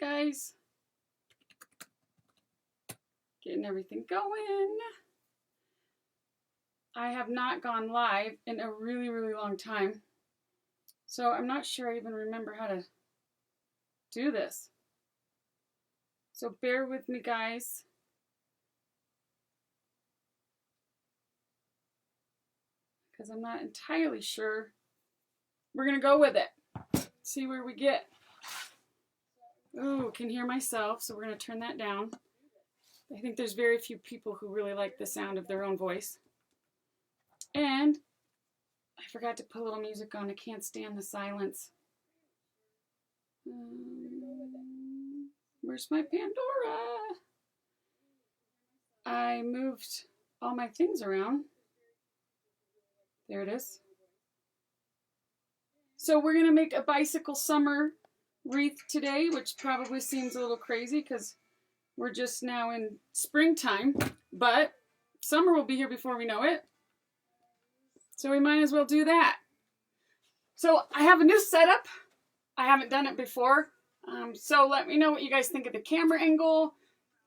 guys. Getting everything going. I have not gone live in a really, really long time. So I'm not sure I even remember how to do this. So bear with me, guys. Because I'm not entirely sure. We're going to go with it. See where we get. Ooh, can hear myself, so we're going to turn that down. I think there's very few people who really like the sound of their own voice. And I forgot to put a little music on. I can't stand the silence. Where's my Pandora? I moved all my things around. There it is. So we're going to make a bicycle summer wreath today, which probably seems a little crazy because we're just now in springtime, but summer will be here before we know it. So we might as well do that. So I have a new setup. I haven't done it before. So let me know what you guys think of the camera angle.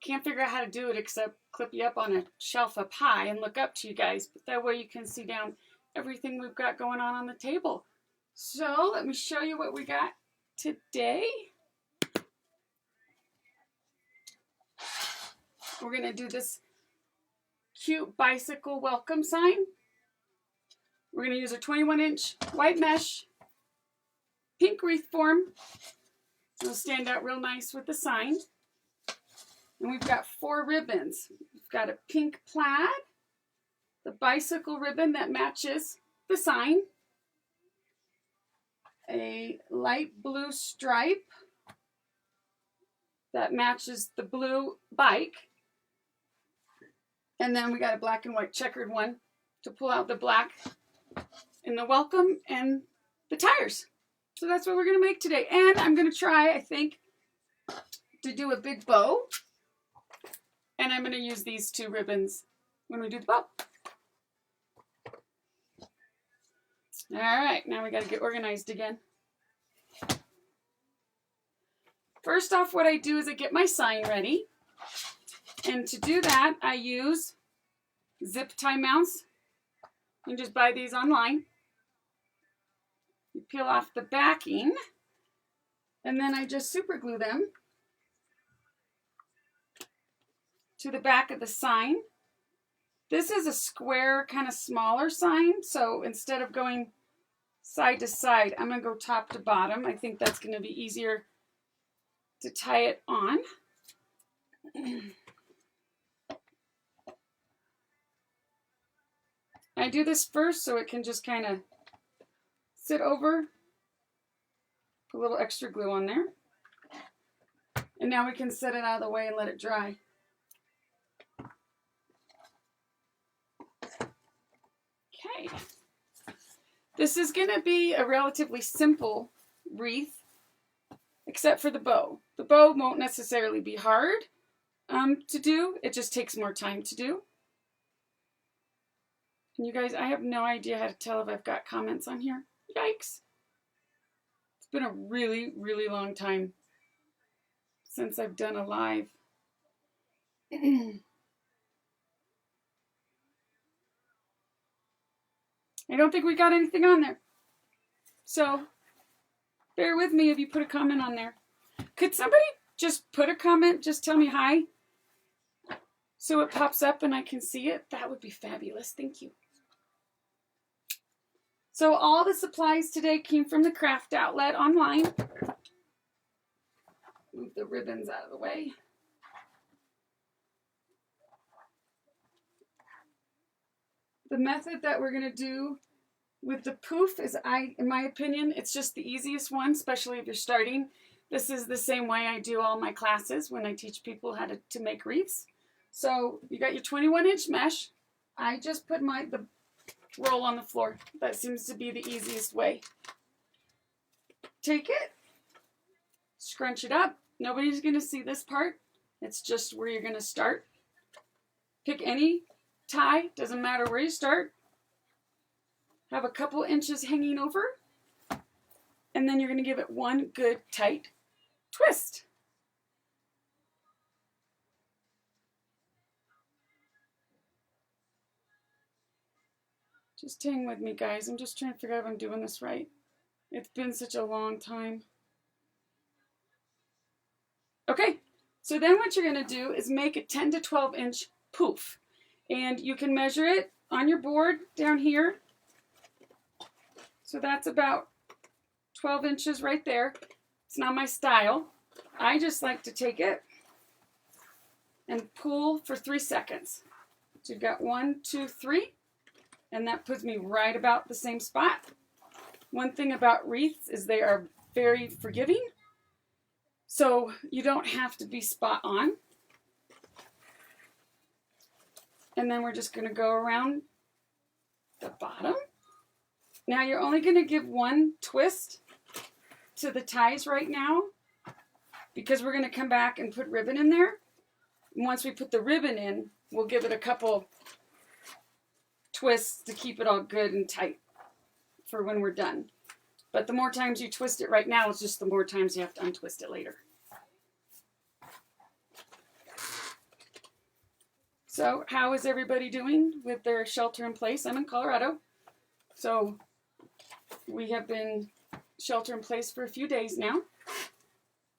Can't figure out how to do it except clip you up on a shelf up high and look up to you guys. But that way you can see down everything we've got going on the table. So let me show you what we got today. We're going to do this cute bicycle welcome sign. We're going to use a 21-inch white mesh pink wreath form. It'll stand out real nice with the sign. And we've got 4 ribbons. We've got a pink plaid, the bicycle ribbon that matches the sign, a light blue stripe that matches the blue bike, and then we got a black and white checkered one to pull out the black in the welcome and the tires. So that's what we're going to make today. And I'm going to try, I think, to do a big bow. And I'm going to use these 2 ribbons when we do the bow. All right, now we got to get organized again. First off, what I do is I get my sign ready. And to do that, I use zip tie mounts. You can just buy these online. You peel off the backing, and then I just super glue them to the back of the sign. This is a square, kind of smaller sign, so instead of going side to side, I'm going to go top to bottom. I think that's going to be easier to tie it on. I do this first so it can just kind of sit over. Put a little extra glue on there. And now we can set it out of the way and let it dry. Okay. This is going to be a relatively simple wreath, except for the bow. The bow won't necessarily be hard to do. It just takes more time to do. And you guys, I have no idea how to tell if I've got comments on here. Yikes. It's been a really, really long time since I've done a live. I don't think we got anything on there. So, bear with me if you put a comment on there. Could somebody just put a comment? Just tell me hi. So it pops up and I can see it. That would be fabulous. Thank you. So all the supplies today came from the craft outlet online. Move the ribbons out of the way. The method that we're going to do with the poof is, in my opinion, it's just the easiest one, especially if you're starting. This is the same way I do all my classes when I teach people how to make wreaths. So you got your 21-inch mesh. I just put the roll on the floor. That seems to be the easiest way. Take it, scrunch it up. Nobody's going to see this part. It's just where you're going to start. Pick any tie, doesn't matter where you start. Have a couple inches hanging over, and then you're going to give it one good tight twist. Just hang with me, guys. I'm just trying to figure out if I'm doing this right. It's been such a long time. Okay, so then what you're going to do is make a 10 to 12 inch poof. And you can measure it on your board down here. So that's about 12 inches right there. It's not my style. I just like to take it and pull for 3 seconds. So you've got 1, 2, 3, and that puts me right about the same spot. One thing about wreaths is they are very forgiving, so you don't have to be spot on. And then we're just going to go around the bottom. Now you're only going to give one twist to the ties right now because we're going to come back and put ribbon in there. And once we put the ribbon in, we'll give it a couple twists to keep it all good and tight for when we're done. But the more times you twist it right now, it's just the more times you have to untwist it later. So how is everybody doing with their shelter in place? I'm in Colorado, so we have been shelter in place for a few days now.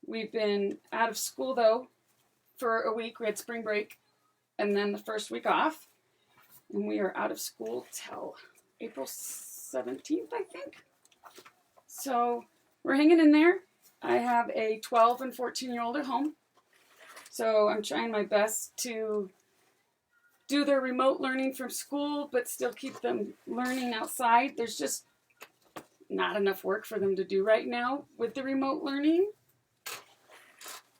We've been out of school though for a week. We had spring break and then the first week off, and we are out of school till April 17th, I think. So we're hanging in there. I have a 12 and 14-year-old at home, so I'm trying my best to do their remote learning from school, but still keep them learning outside. There's just not enough work for them to do right now with the remote learning.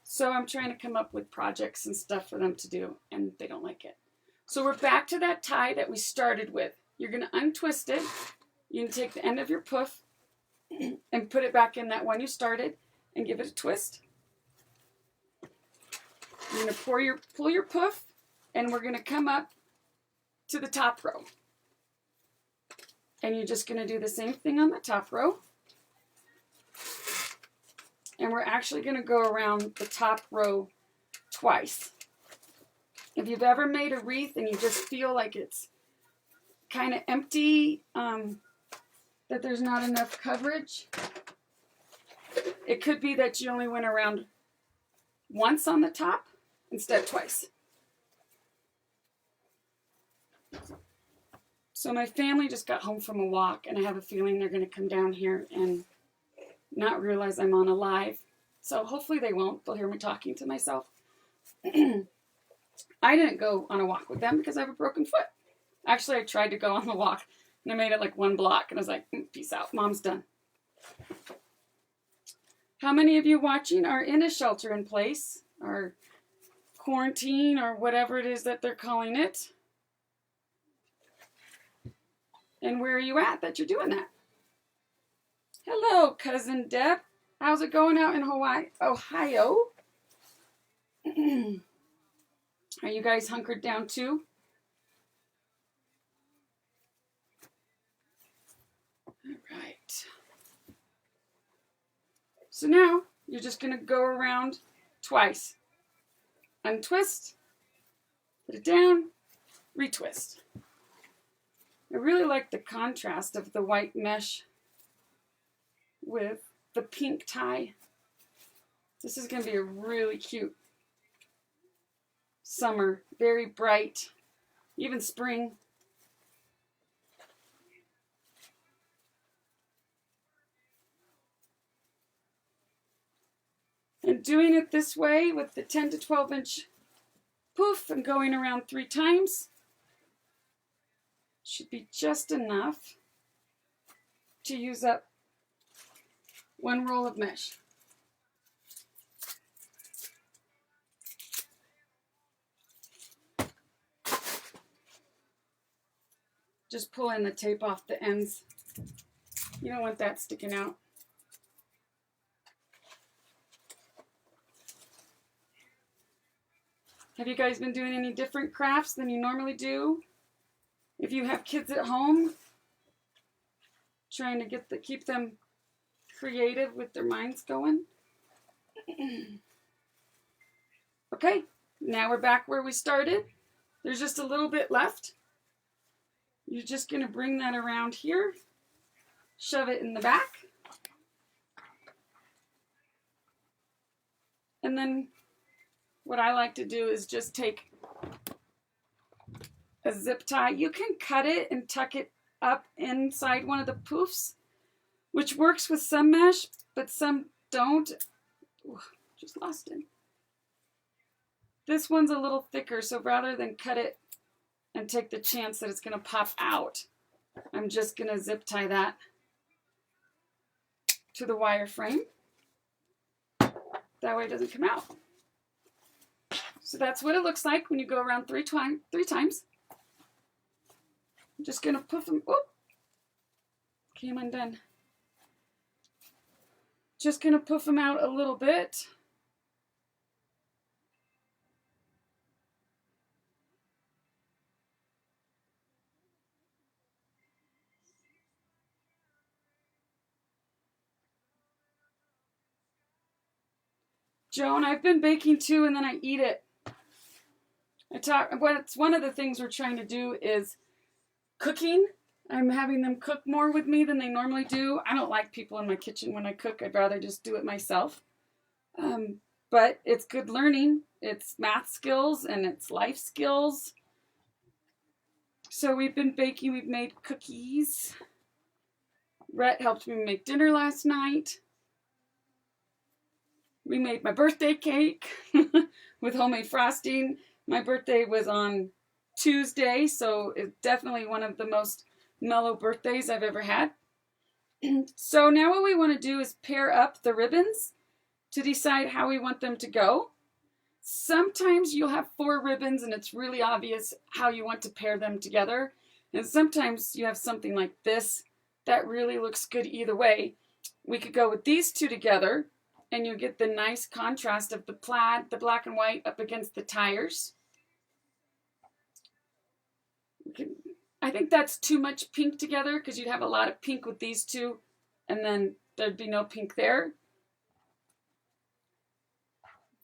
So I'm trying to come up with projects and stuff for them to do, and they don't like it. So we're back to that tie that we started with. You're going to untwist it. You can take the end of your poof and put it back in that one you started and give it a twist. You're going to pull your poof, and we're going to come up to the top row. And you're just going to do the same thing on the top row. And we're actually going to go around the top row twice. If you've ever made a wreath and you just feel like it's kind of empty, that there's not enough coverage, it could be that you only went around once on the top instead of twice. So my family just got home from a walk, and I have a feeling they're going to come down here and not realize I'm on a live. So hopefully they won't. They'll hear me talking to myself. I didn't go on a walk with them because I have a broken foot. Actually, I tried to go on the walk, and I made it like 1 block, and I was like, peace out. Mom's done. How many of you watching are in a shelter in place, or quarantine, or whatever it is that they're calling it? And where are you at that you're doing that? Hello, Cousin Deb. How's it going out in Ohio? Are you guys hunkered down too? All right. So now you're just going to go around twice. Untwist, put it down, retwist. I really like the contrast of the white mesh with the pink tie. This is going to be a really cute summer, very bright, even spring. And doing it this way with the 10 to 12 inch poof and going around 3 times should be just enough to use up 1 roll of mesh. Just pulling the tape off the ends. You don't want that sticking out. Have you guys been doing any different crafts than you normally do? If you have kids at home, trying to keep them creative with their minds going. Okay, now we're back where we started. There's just a little bit left. You're just going to bring that around here, shove it in the back, and then what I like to do is just take a zip tie. You can cut it and tuck it up inside one of the poofs, which works with some mesh, but some don't. Ooh, just lost it. This one's a little thicker, so rather than cut it and take the chance that it's going to pop out, I'm just going to zip tie that to the wire frame. That way it doesn't come out. So that's what it looks like when you go around three times. I'm just going to poof them. Oop. Came undone. Just going to poof them out a little bit. Joan, I've been baking too, and then I eat it. It's one of the things we're trying to do is cooking. I'm having them cook more with me than they normally do. I don't like people in my kitchen when I cook. I'd rather just do it myself. But it's good learning. It's math skills and it's life skills. So we've been baking. We've made cookies. Rhett helped me make dinner last night. We made my birthday cake with homemade frosting. My birthday was on Tuesday, so it's definitely one of the most mellow birthdays I've ever had. So now what we want to do is pair up the ribbons to decide how we want them to go. Sometimes you'll have 4 ribbons and it's really obvious how you want to pair them together. And sometimes you have something like this that really looks good either way. We could go with these two together and you get the nice contrast of the plaid, the black and white up against the tires. I think that's too much pink together because you'd have a lot of pink with these two and then there'd be no pink there.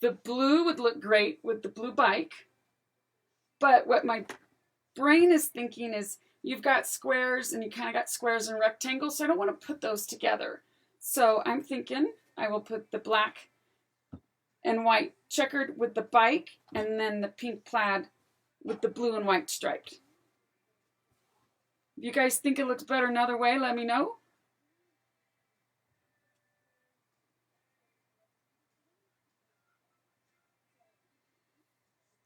The blue would look great with the blue bike. But what my brain is thinking is you've got squares and you kind of got squares and rectangles, so I don't want to put those together. So I'm thinking I will put the black and white checkered with the bike and then the pink plaid with the blue and white striped. If you guys think it looks better another way, let me know.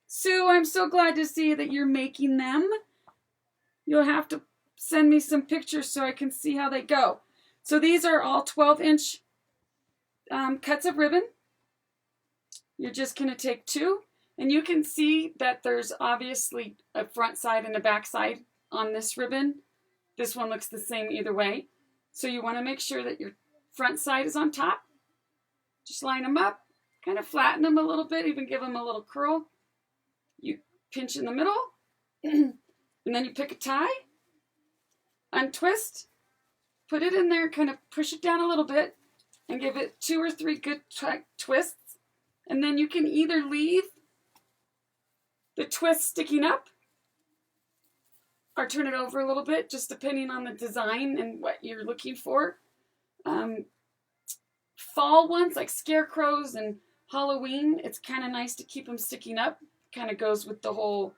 Sue, I'm so glad to see that you're making them. You'll have to send me some pictures so I can see how they go. So these are all 12-inch cuts of ribbon. You're just going to take 2. And you can see that there's obviously a front side and a back side on this ribbon. This one looks the same either way. So you want to make sure that your front side is on top. Just line them up, kind of flatten them a little bit, even give them a little curl. You pinch in the middle, and then you pick a tie, untwist, put it in there, kind of push it down a little bit, and give it 2 or 3 good twists. And then you can either leave the twist sticking up or turn it over a little bit, just depending on the design and what you're looking for. Fall ones, like scarecrows and Halloween, it's kind of nice to keep them sticking up. Kind of goes with the whole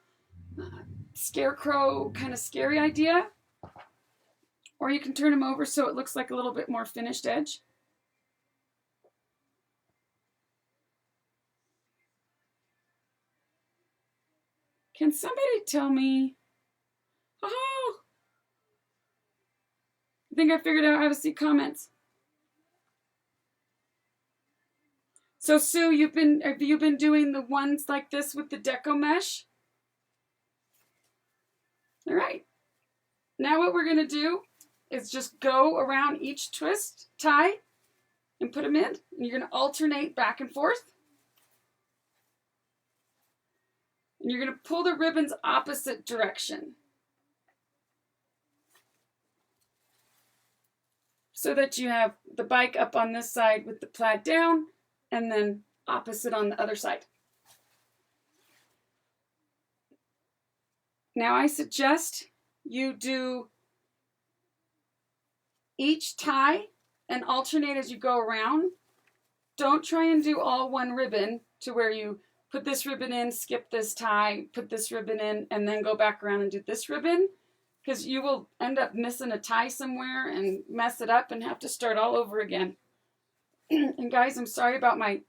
scarecrow kind of scary idea. Or you can turn them over so it looks like a little bit more finished edge. Can somebody tell me? Oh, I think I figured out how to see comments. So Sue, have you been doing the ones like this with the deco mesh? All right. Now what we're going to do is just go around each twist, tie, and put them in. And you're going to alternate back and forth. And you're going to pull the ribbons opposite direction. So that you have the bike up on this side with the plaid down, and then opposite on the other side. Now I suggest you do each tie and alternate as you go around. Don't try and do all one ribbon to where you put this ribbon in, skip this tie, put this ribbon in, and then go back around and do this ribbon, because you will end up missing a tie somewhere and mess it up and have to start all over again. And guys, I'm sorry about my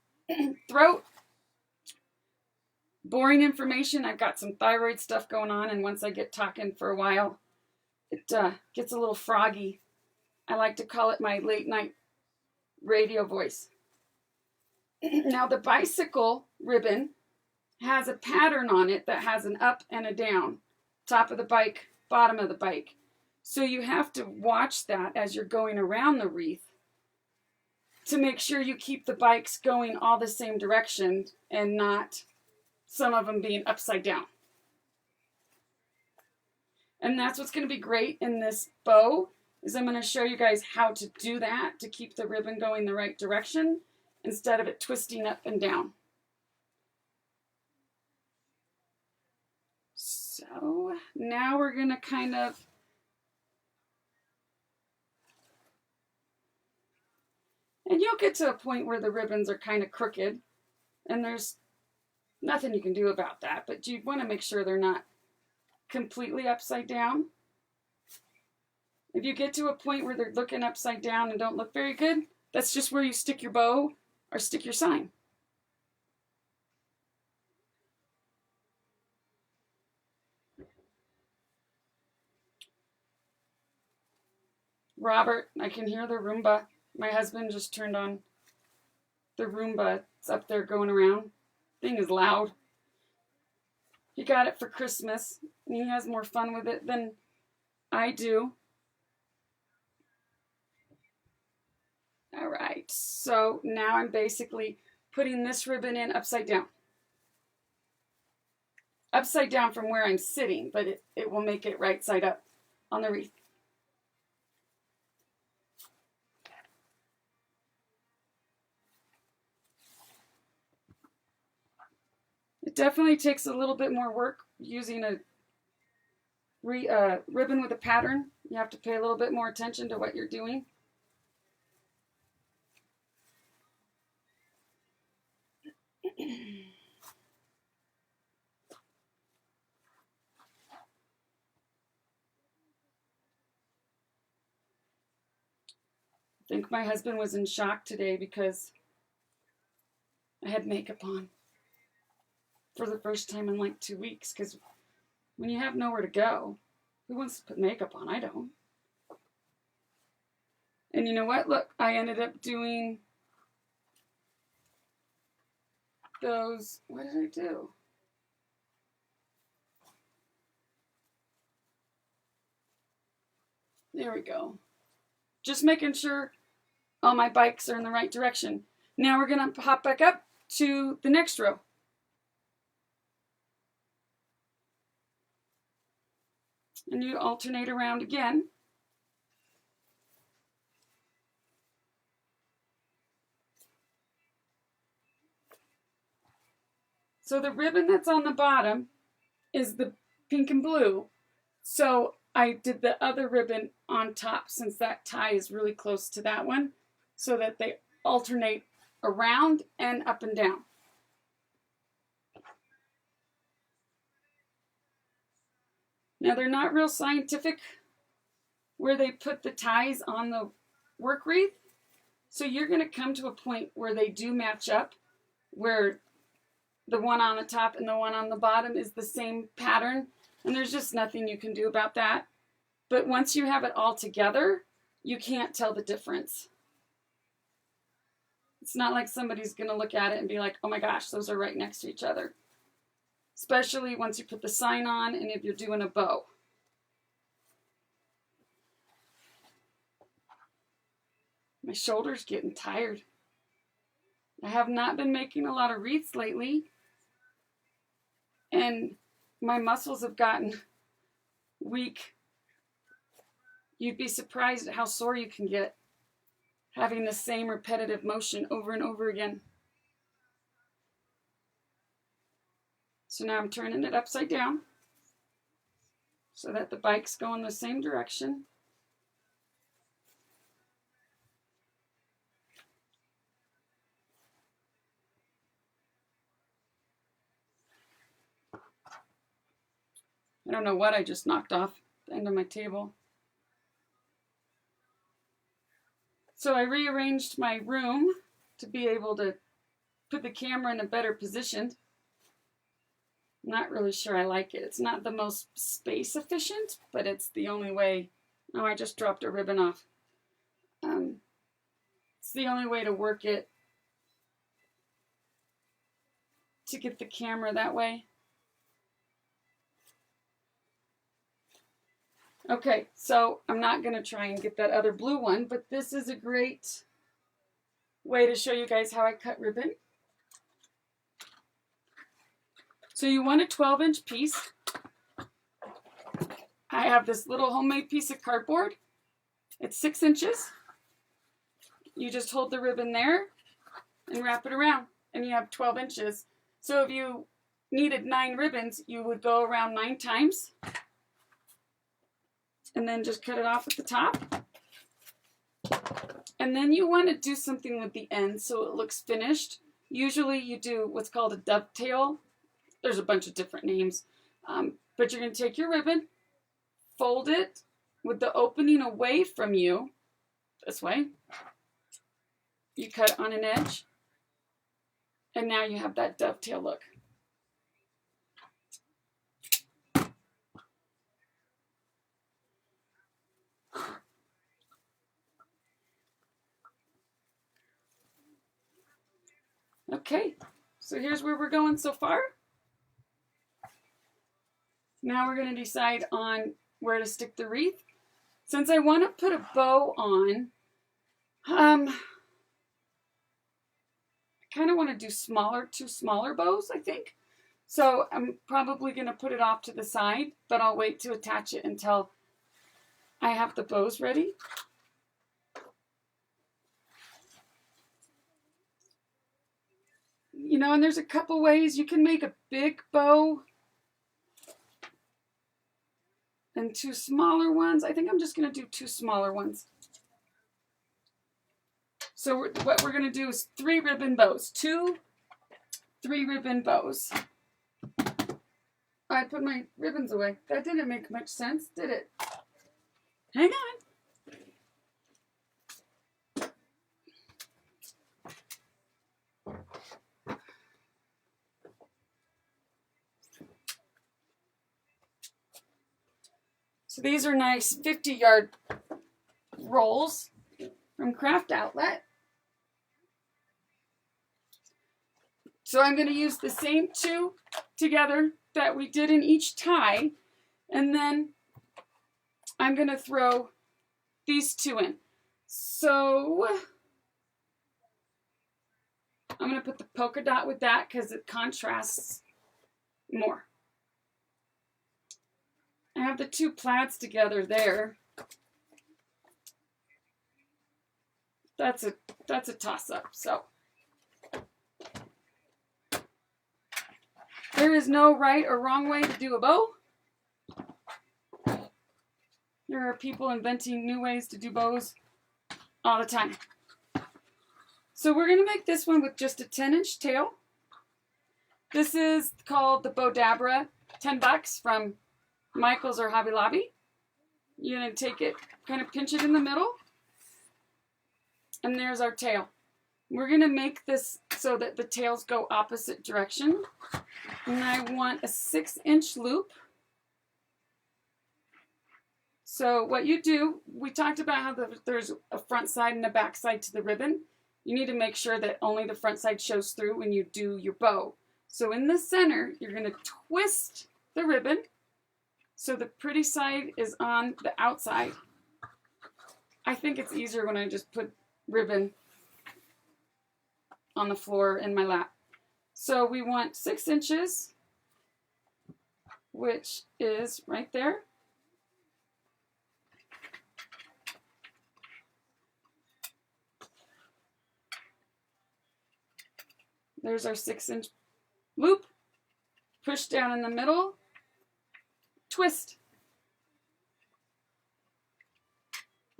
throat. Boring information. I've got some thyroid stuff going on, and once I get talking for a while, it gets a little froggy. I like to call it my late night radio voice. Now the bicycle ribbon has a pattern on it that has an up and a down. Top of the bike, bottom of the bike. So you have to watch that as you're going around the wreath to make sure you keep the bikes going all the same direction and not some of them being upside down. And that's what's going to be great in this bow, is I'm going to show you guys how to do that to keep the ribbon going the right direction instead of it twisting up and down. So now we're going to kind of and you'll get to a point where the ribbons are kind of crooked, and there's nothing you can do about that, but you want to make sure they're not completely upside down. If you get to a point where they're looking upside down and don't look very good, that's just where you stick your bow or stick your sign. Robert, I can hear the Roomba. My husband just turned on the Roomba. It's up there going around. Thing is loud. He got it for Christmas, and he has more fun with it than I do. All right, so now I'm basically putting this ribbon in upside down. Upside down from where I'm sitting, but it will make it right side up on the wreath. It definitely takes a little bit more work using a ribbon with a pattern. You have to pay a little bit more attention to what you're doing. I think my husband was in shock today because I had makeup on for the first time in like 2 weeks, because when you have nowhere to go, who wants to put makeup on? I don't. And you know what? Look, I ended up doing those. What did I do? There we go. Just making sure all my bikes are in the right direction. Now we're going to hop back up to the next row. And you alternate around again. So the ribbon that's on the bottom is the pink and blue. So I did the other ribbon on top, since that tie is really close to that one, so that they alternate around and up and down. Now they're not real scientific where they put the ties on the work wreath. So you're going to come to a point where they do match up, where the one on the top and the one on the bottom is the same pattern. And there's just nothing you can do about that. But once you have it all together, you can't tell the difference. It's not like somebody's going to look at it and be like, oh my gosh, those are right next to each other. Especially once you put the sign on and if you're doing a bow. My shoulder's getting tired. I have not been making a lot of wreaths lately. And my muscles have gotten weak. You'd be surprised at how sore you can get having the same repetitive motion over and over again. So now I'm turning it upside down. so that the bikes go in the same direction. I don't know what I just knocked off the end of my table. So I rearranged my room to be able to put the camera in a better position. Not really sure I like it. It's not the most space efficient, but it's the only way. Oh, I just dropped a ribbon off. It's the only way to work it, to get the camera that way. Okay, so I'm not going to try and get that other blue one, but this is a great way to show you guys how I cut ribbon. So you want a 12-inch piece. I have this little homemade piece of cardboard. It's 6 inches. You just hold the ribbon there and wrap it around, and you have 12 inches. So if you needed 9 ribbons, you would go around 9 times and then just cut it off at the top. And then you want to do something with the end so it looks finished. Usually you do what's called a dovetail. There's a bunch of different names. But you're going to take your ribbon, fold it with the opening away from you, this way. You cut on an edge, and now you have that dovetail look. Okay, so here's where we're going so far. Now we're going to decide on where to stick the wreath. Since I want to put a bow on, I kind of want to do two smaller bows, I think. So I'm probably going to put it off to the side, but I'll wait to attach it until I have the bows ready. You know, and there's a couple ways you can make a big bow and 2 smaller ones. I think I'm just going to do 2 smaller ones. So what we're going to do is 3 ribbon bows. 2 3-ribbon bows. I put my ribbons away. That didn't make much sense, did it? Hang on. So these are nice 50-yard rolls from Craft Outlet. So I'm going to use the same 2 together that we did in each tie, and then I'm going to throw these 2 in. So I'm going to put the polka dot with that because it contrasts more. I have the 2 plaids together there. That's a toss-up. So there is no right or wrong way to do a bow. There are people inventing new ways to do bows all the time. So we're going to make this one with just a 10-inch tail. This is called the Bodabra, $10 from Michael's or Hobby Lobby. You're going to take it, kind of pinch it in the middle, and there's our tail. We're going to make this so that the tails go opposite direction. And I want a 6-inch loop. So what you do, we talked about how there's a front side and a back side to the ribbon. You need to make sure that only the front side shows through when you do your bow. So in the center, you're going to twist the ribbon so the pretty side is on the outside. I think it's easier when I just put ribbon on the floor in my lap. So we want 6 inches, which is right there. There's our 6-inch loop. Push down in the middle. Twist.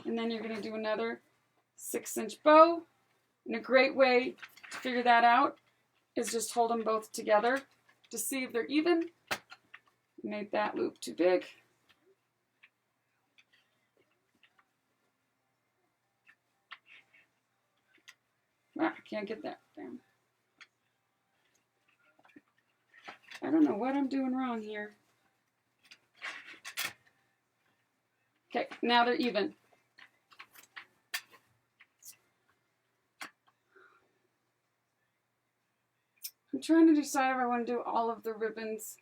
And then you're going to do another 6-inch bow. And a great way to figure that out is just hold them both together to see if they're even. Made that loop too big. Ah, I can't get that down. I don't know what I'm doing wrong here. Okay, now they're even. I'm trying to decide if I want to do all of the ribbons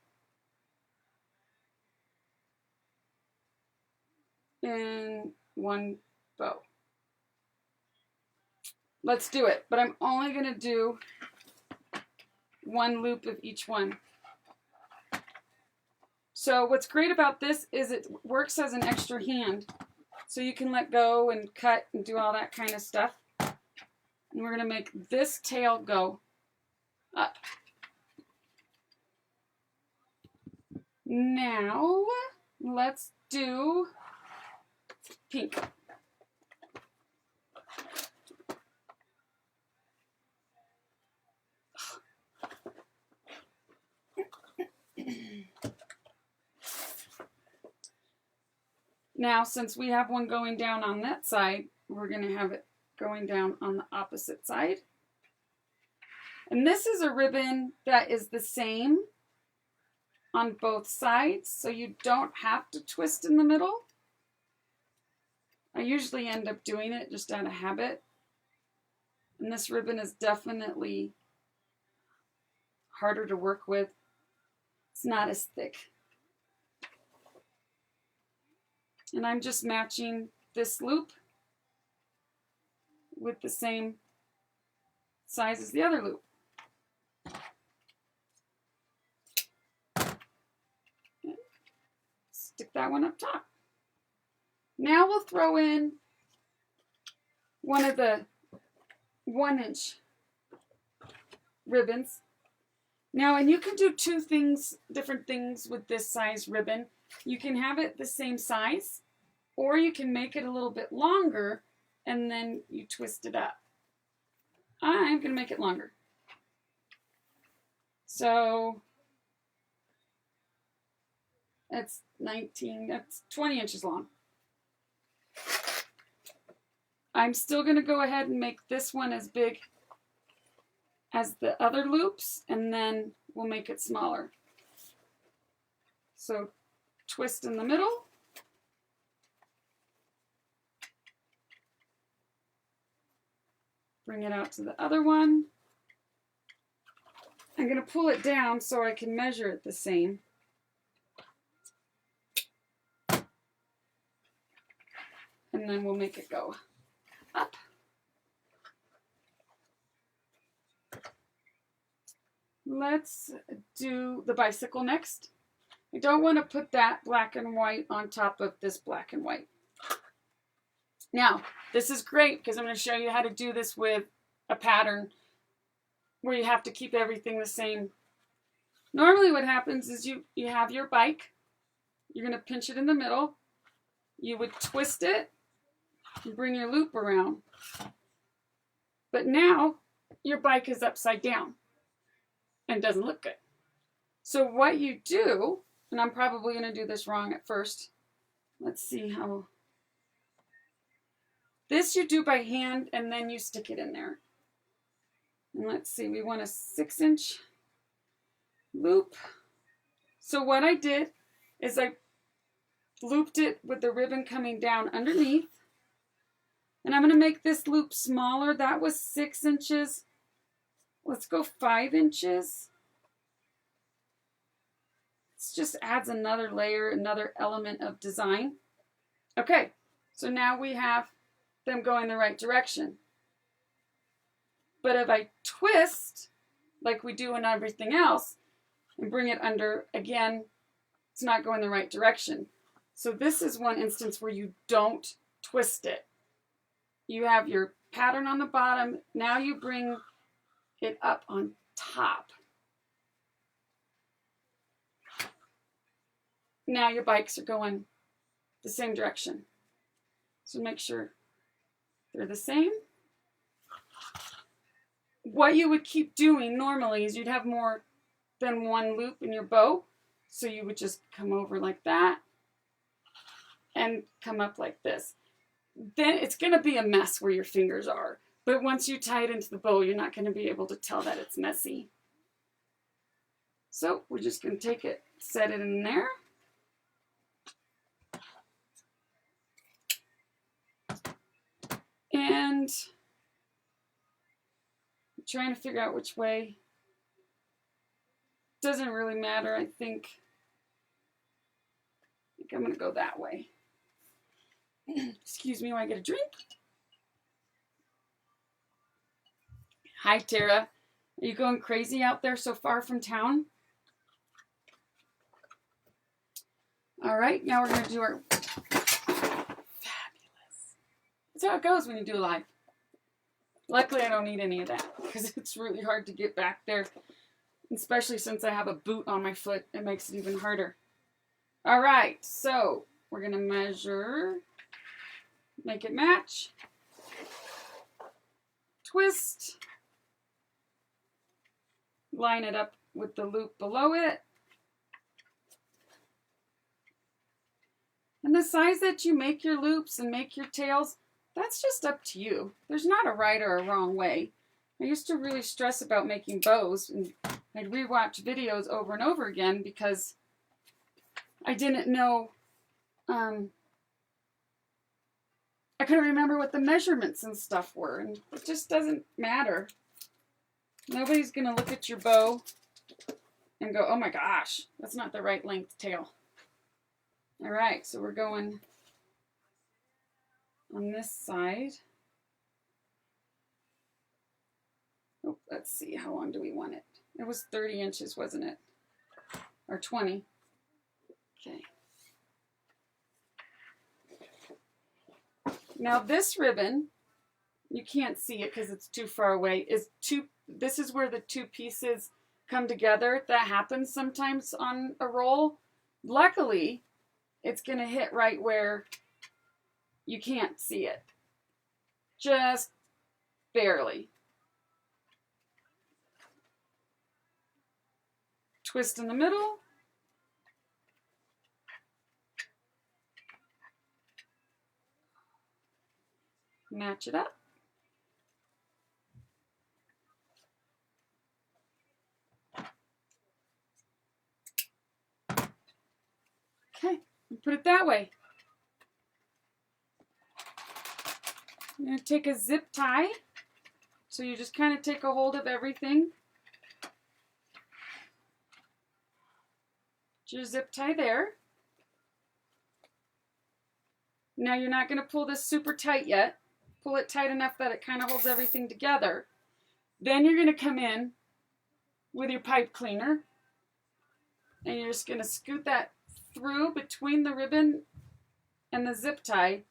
in one bow. Let's do it, but I'm only going to do one loop of each one. So what's great about this is it works as an extra hand. So you can let go and cut and do all that kind of stuff. And we're going to make this tail go up. Now, let's do pink. Now, since we have one going down on that side, we're going to have it going down on the opposite side. And this is a ribbon that is the same on both sides, so you don't have to twist in the middle. I usually end up doing it just out of habit. And this ribbon is definitely harder to work with. It's not as thick. And I'm just matching this loop with the same size as the other loop. Stick that one up top. Now we'll throw in one of the 1-inch ribbons. Now, and you can do different things with this size ribbon. You can have it the same size, or you can make it a little bit longer and then you twist it up. I'm going to make it longer. So that's 20 inches long. I'm still going to go ahead and make this one as big as the other loops, and then we'll make it smaller. So twist in the middle. Bring it out to the other one. I'm going to pull it down so I can measure it the same. And then we'll make it go up. Let's do the bicycle next. I don't want to put that black and white on top of this black and white. Now, this is great because I'm going to show you how to do this with a pattern where you have to keep everything the same. Normally what happens is you have your bike. You're going to pinch it in the middle. You would twist it and bring your loop around. But now your bike is upside down and doesn't look good. So what you do, and I'm probably going to do this wrong at first. Let's see how. This you do by hand and then you stick it in there. And let's see, we want a 6-inch loop. So what I did is I looped it with the ribbon coming down underneath. And I'm going to make this loop smaller. That was 6 inches. Let's go 5 inches. This just adds another layer, another element of design. Okay, so now we have them going the right direction. But if I twist, like we do in everything else, and bring it under, again, it's not going the right direction. So this is one instance where you don't twist it. You have your pattern on the bottom. Now you bring it up on top. Now your bikes are going the same direction. So make sure they're the same. What you would keep doing normally is you'd have more than one loop in your bow. So you would just come over like that and come up like this. Then it's going to be a mess where your fingers are. But once you tie it into the bow, you're not going to be able to tell that it's messy. So we're just going to take it, set it in there. And I'm trying to figure out which way. Doesn't really matter, I think I'm going to go that way. Excuse me while I get a drink. Hi, Tara. Are you going crazy out there so far from town? All right, now we're going to do our fabulous. That's how it goes when you do live. Luckily, I don't need any of that because it's really hard to get back there, especially since I have a boot on my foot. It makes it even harder. All right, so we're going to measure, make it match, twist, line it up with the loop below it. And the size that you make your loops and make your tails, that's just up to you. There's not a right or a wrong way. I used to really stress about making bows, and I'd rewatch videos over and over again because I didn't know, I couldn't remember what the measurements and stuff were, and it just doesn't matter. Nobody's going to look at your bow and go, oh my gosh, that's not the right length tail. All right, so we're going on this side. Oh, let's see, how long do we want it? It was 30 inches, wasn't it? Or 20. Okay. Now this ribbon, you can't see it because it's too far away, this is where the two pieces come together. That happens sometimes on a roll. Luckily, it's going to hit right where you can't see it. Just barely. Twist in the middle. Match it up. Okay, put it that way. I'm going to take a zip tie. So you just kind of take a hold of everything. Put your zip tie there. Now you're not going to pull this super tight yet. Pull it tight enough that it kind of holds everything together. Then you're going to come in with your pipe cleaner. And you're just going to scoot that through between the ribbon and the zip tie.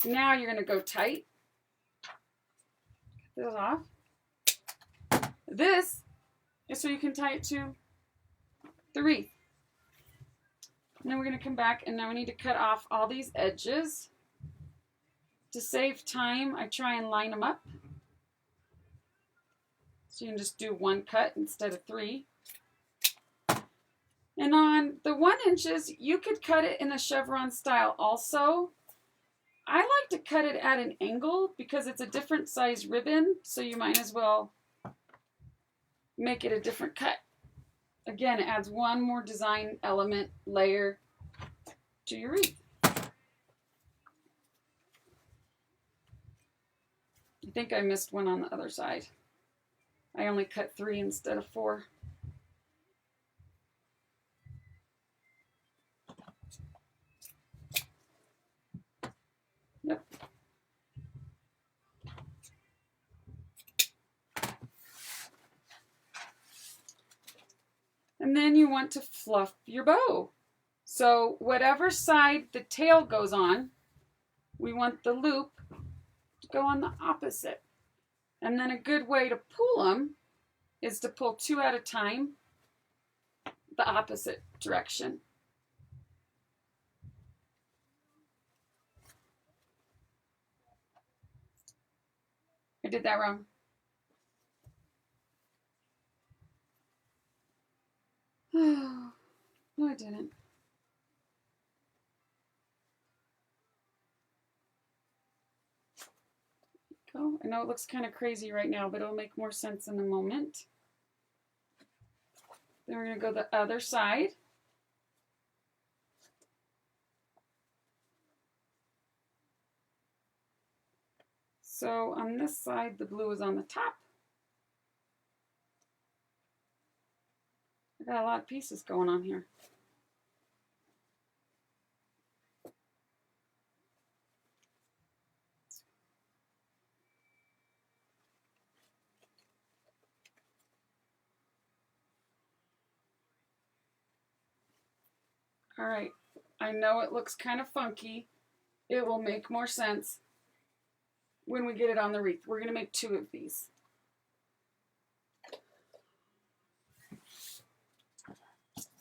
Now you're going to go tight. Get this off. This is so you can tie it to the wreath. And then we're going to come back, and now we need to cut off all these edges. To save time, I try and line them up. So you can just do one cut instead of three. And on the 1 inches, you could cut it in a chevron style also. I like to cut it at an angle because it's a different size ribbon, so you might as well make it a different cut. Again, it adds one more design element layer to your wreath. I think I missed one on the other side. I only cut 3 instead of 4. Yep. And then you want to fluff your bow. So whatever side the tail goes on, we want the loop to go on the opposite. And then a good way to pull them is to pull 2 at a time, the opposite direction. I did that wrong. No, I didn't. Go. I know it looks kind of crazy right now, but it'll make more sense in a moment. Then we're going to go the other side. So on this side, the blue is on the top. I got a lot of pieces going on here. All right, I know it looks kind of funky. It will make more sense when we get it on the wreath. We're gonna make 2 of these.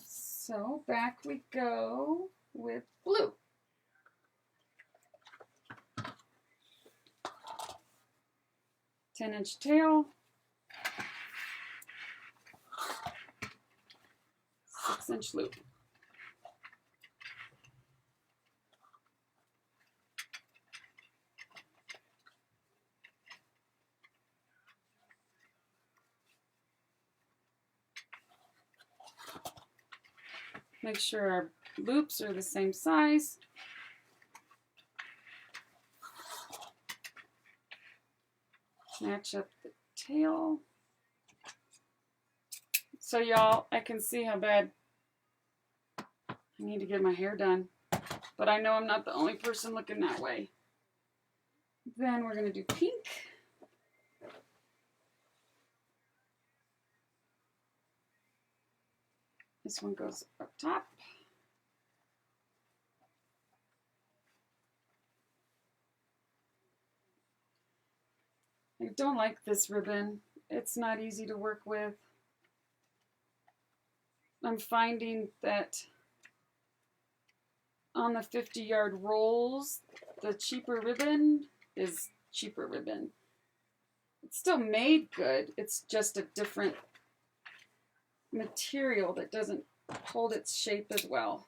So back we go with blue. "10" tail, 6" loop. Make sure our loops are the same size. Match up the tail. So y'all, I can see how bad I need to get my hair done, but I know I'm not the only person looking that way. Then we're gonna do pink. This one goes up top. I don't like this ribbon. It's not easy to work with. I'm finding that on the 50-yard rolls, the cheaper ribbon is cheaper ribbon. It's still made good. It's just a different material that doesn't hold its shape as well.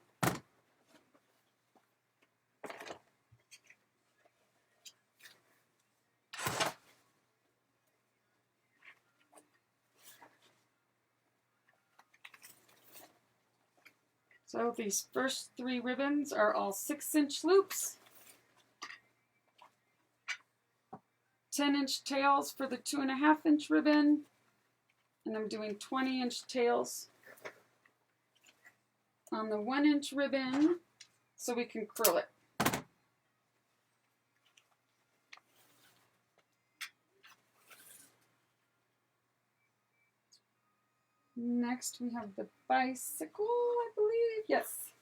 So these first 3 ribbons are all 6" loops. 10" tails for the 2.5" ribbon. And I'm doing 20" tails on the 1" ribbon so we can curl it. Next we have the bicycle, I believe. Yes.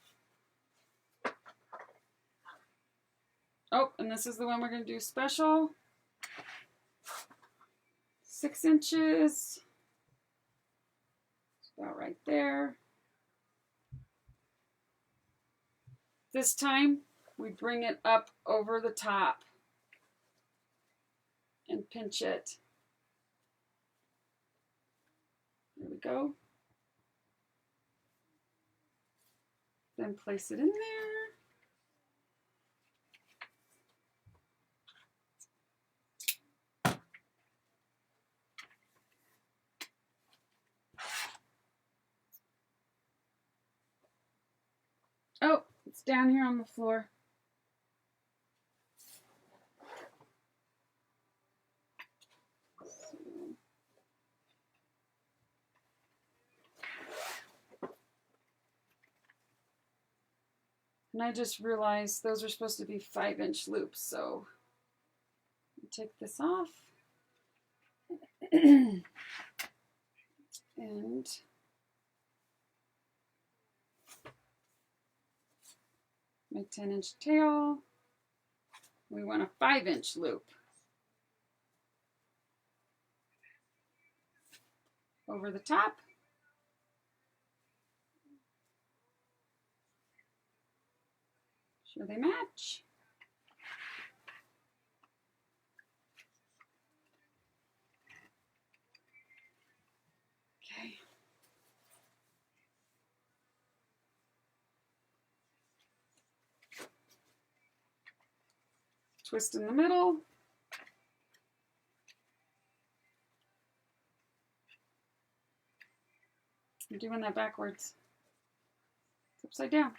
Oh, and this is the one we're going to do special. 6 inches. It's about right there. This time we bring it up over the top and pinch it. There we go. Then place it in there. Oh, it's down here on the floor. And I just realized those are supposed to be 5" loops, so take this off. And my 10" tail. We want a 5" loop. Over the top. Sure they match. Twist in the middle. I'm doing that backwards. It's upside down.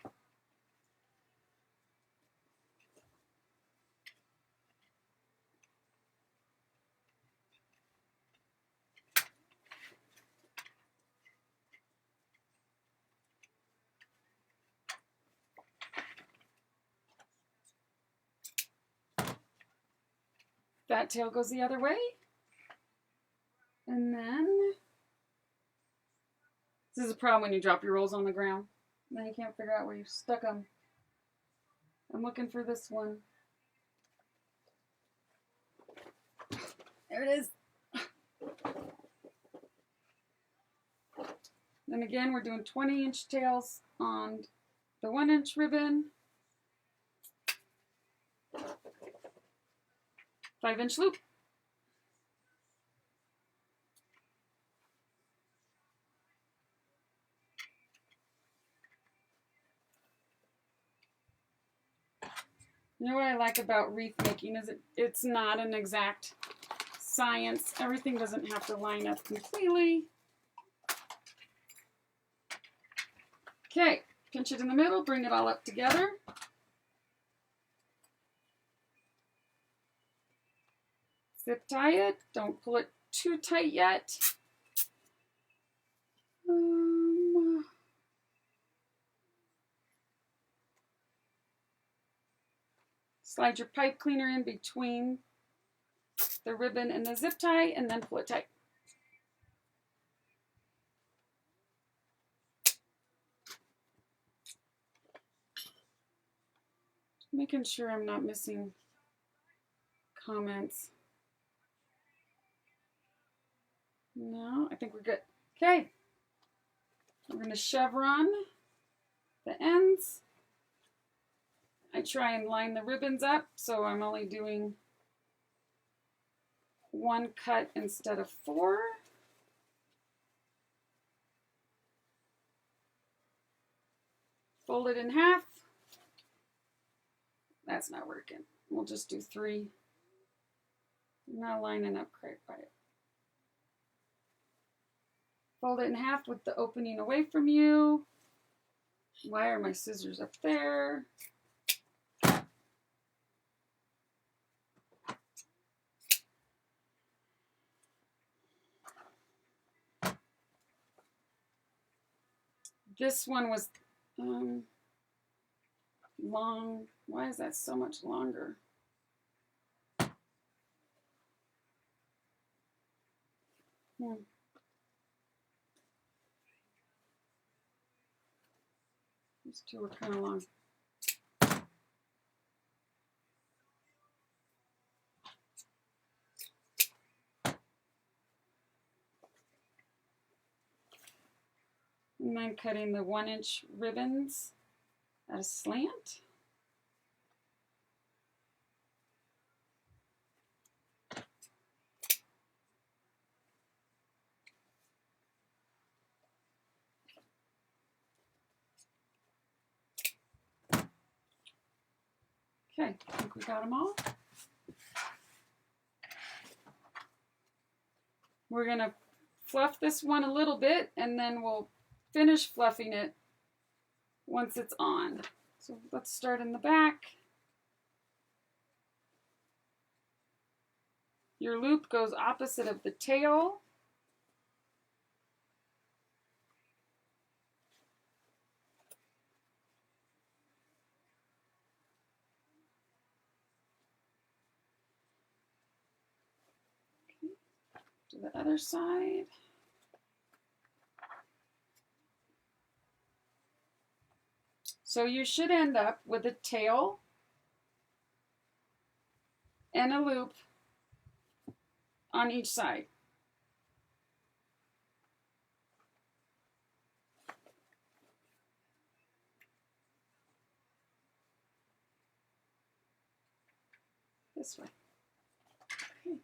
That tail goes the other way. And then, this is a problem when you drop your rolls on the ground. Then you can't figure out where you stuck them. I'm looking for this one. There it is. Then again, we're doing 20-inch tails on the 1-inch ribbon. 5-inch loop. You know what I like about wreath making is it's not an exact science. Everything doesn't have to line up completely. Okay, pinch it in the middle, bring it all up together. Zip tie it. Don't pull it too tight yet. Slide your pipe cleaner in between the ribbon and the zip tie and then pull it tight. Making sure I'm not missing comments. No, I think we're good. Okay. We're going to chevron the ends. I try and line the ribbons up, so I'm only doing 1 cut instead of 4. Fold it in half. That's not working. We'll just do 3. I'm not lining up quite right. Fold it in half with the opening away from you. Why are my scissors up there? This one was long. Why is that so much longer? These two are kind of long. And then cutting the 1-inch ribbons at a slant. Okay, I think we got them all. We're going to fluff this one a little bit and then we'll finish fluffing it once it's on. So let's start in the back. Your loop goes opposite of the tail. Okay. To the other side. So you should end up with a tail and a loop on each side. This way. Okay.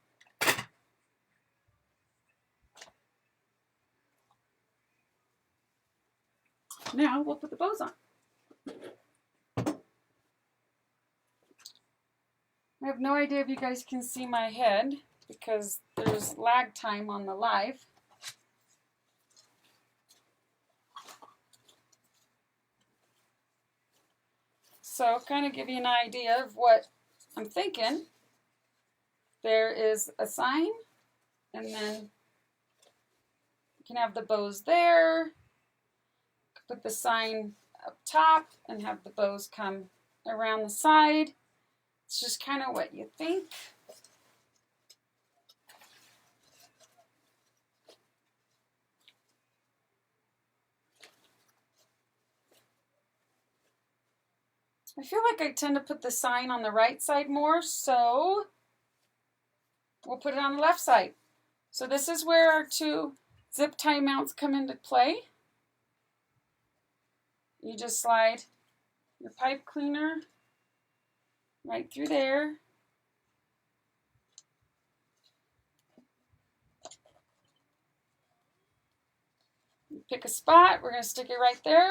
Now we'll put the bows on. I have no idea if you guys can see my head because there's lag time on the live. So kind of give you an idea of what I'm thinking. There is a sign, and then you can have the bows there. Put the sign up top and have the bows come around the side. It's just kind of what you think. I feel like I tend to put the sign on the right side more, so we'll put it on the left side. So this is where our two zip tie mounts come into play. You just slide your pipe cleaner right through there. Pick a spot, we're going to stick it right there.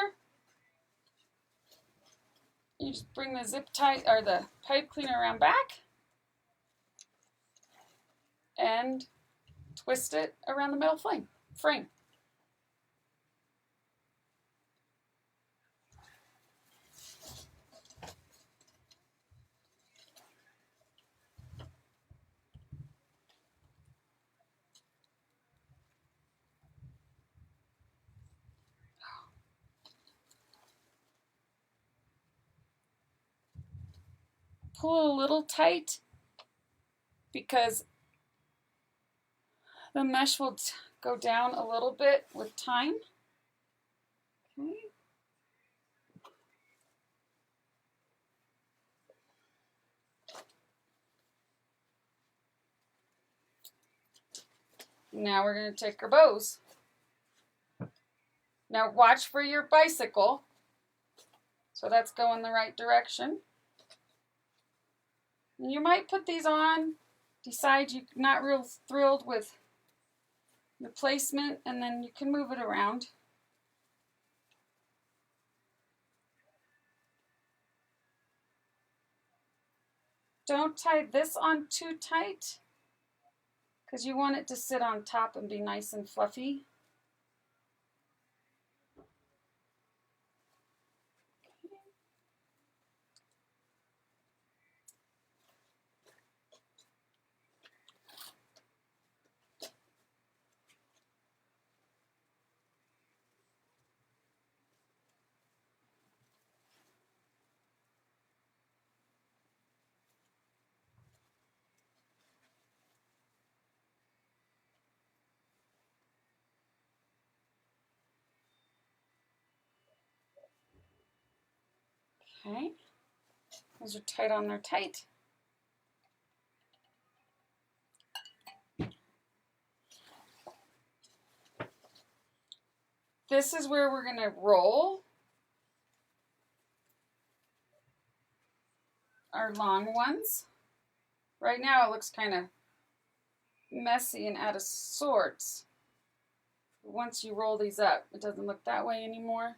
You just bring the zip tie or the pipe cleaner around back and twist it around the metal frame. Pull a little tight because the mesh will go down a little bit with time. Okay. Now we're going to take our bows. Now watch for your bicycle. So that's going the right direction. And you might put these on, decide you're not real thrilled with your placement, and then you can move it around. Don't tie this on too tight because you want it to sit on top and be nice and fluffy. Okay, those are tight on their tight. This is where we're going to roll our long ones. Right now it looks kind of messy and out of sorts. Once you roll these up, it doesn't look that way anymore.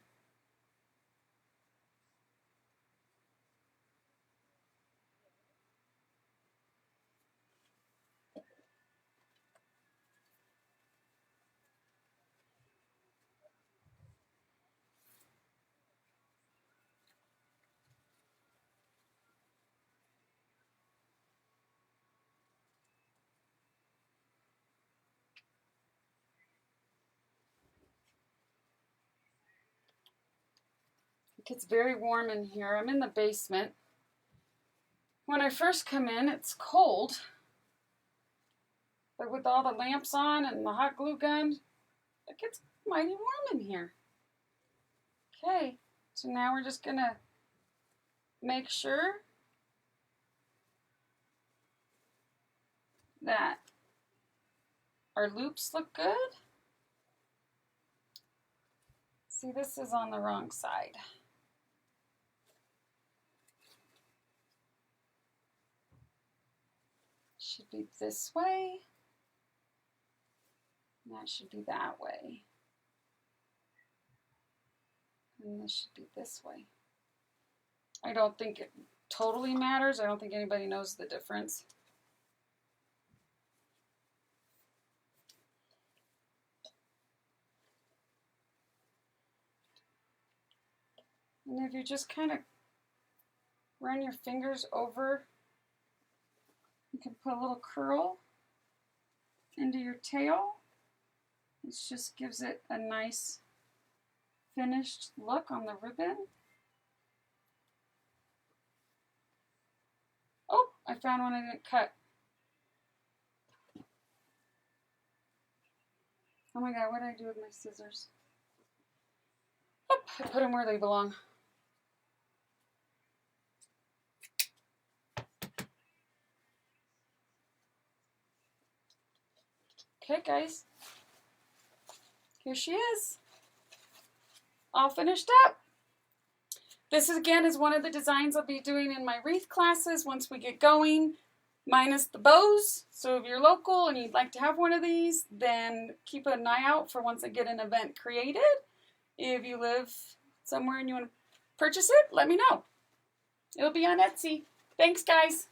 It gets very warm in here. I'm in the basement. When I first come in, it's cold. But with all the lamps on and the hot glue gun, it gets mighty warm in here. Okay, so now we're just going to make sure that our loops look good. See, this is on the wrong side. Should be this way. And that should be that way. And this should be this way. I don't think it totally matters. I don't think anybody knows the difference. And if you just kind of run your fingers over, you can put a little curl into your tail. It just gives it a nice finished look on the ribbon. Oh, I found one I didn't cut. Oh my god, what did I do with my scissors? Oh, I put them where they belong. Okay, guys. Here she is. All finished up. This again is one of the designs I'll be doing in my wreath classes once we get going, minus the bows. So if you're local and you'd like to have one of these, then keep an eye out for once I get an event created. If you live somewhere and you want to purchase it, let me know. It'll be on Etsy. Thanks, guys.